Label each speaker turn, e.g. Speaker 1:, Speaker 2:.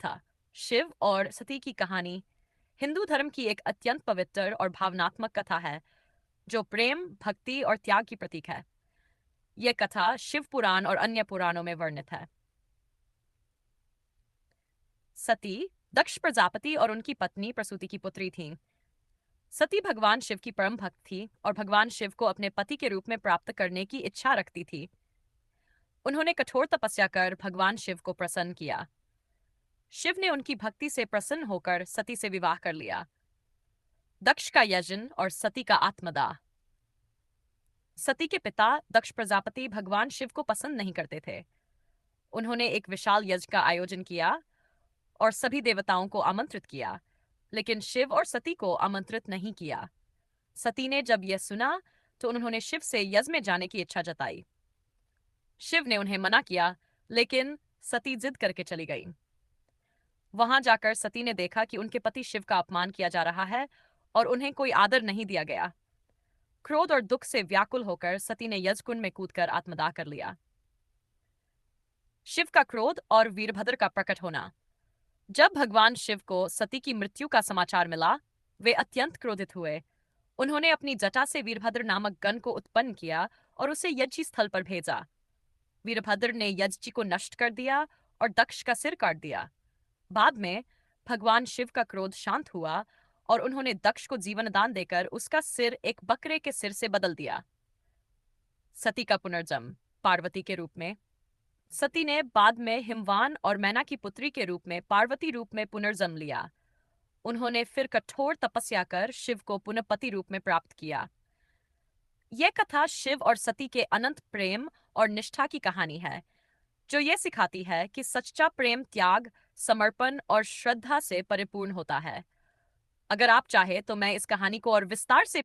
Speaker 1: था। शिव और सती की कहानी हिंदू धर्म की एक अत्यंत पवित्र और भावनात्मक कथा है जो प्रेम, भक्ति और त्याग की प्रतीक है। यह कथा शिव पुराण और अन्य पुराणों में वर्णित है। सती दक्ष प्रजापति और उनकी पत्नी प्रसूति की पुत्री थीं। सती भगवान शिव की परम भक्त थी और भगवान शिव को अपने पति के रूप में प्राप्त करने की इच्छा रखती थी। उन्होंने कठोर तपस्या कर भगवान शिव को प्रसन्न किया। शिव ने उनकी भक्ति से प्रसन्न होकर सती से विवाह कर लिया। दक्ष का यजन और सती का आत्मदाह। सती के पिता दक्ष प्रजापति भगवान शिव को पसंद नहीं करते थे। उन्होंने एक विशाल यज्ञ का आयोजन किया और सभी देवताओं को आमंत्रित किया, लेकिन शिव और सती को आमंत्रित नहीं किया। सती ने जब यह सुना तो उन्होंने शिव से यज्ञ में जाने की इच्छा जताई। शिव ने उन्हें मना किया, लेकिन सती जिद करके चली गई। वहां जाकर सती ने देखा कि उनके पति शिव का अपमान किया जा रहा है और उन्हें कोई आदर नहीं दिया गया। क्रोध और दुख से व्याकुल होकर सती ने यज्ञकुंड में कूदकर आत्मदाह कर लिया। शिव का क्रोध और वीरभद्र का प्रकट होना। जब भगवान शिव को सती की मृत्यु का समाचार मिला, वे अत्यंत क्रोधित हुए। उन्होंने अपनी जटा से वीरभद्र नामक गण को उत्पन्न किया और उसे यज्ञ स्थल पर भेजा। वीरभद्र ने यज्ञ को नष्ट कर दिया और दक्ष का सिर काट दिया। बाद में भगवान शिव का क्रोध शांत हुआ और उन्होंने दक्ष को जीवन दान देकर उसका सिर एक बकरे के सिर से बदल दिया। सती का पुनर्जन्म पार्वती के रूप में। सती ने बाद में हिमवान और मैना की पुत्री के रूप में पार्वती रूप में पुनर्जन्म लिया। उन्होंने फिर कठोर तपस्या कर शिव को पुनः पति रूप में प्राप्त किया। यह कथा शिव और सती के अनंत प्रेम और निष्ठा की कहानी है, जो यह सिखाती है कि सच्चा प्रेम त्याग, समर्पण और श्रद्धा से परिपूर्ण होता है। अगर आप चाहे तो मैं इस कहानी को और विस्तार से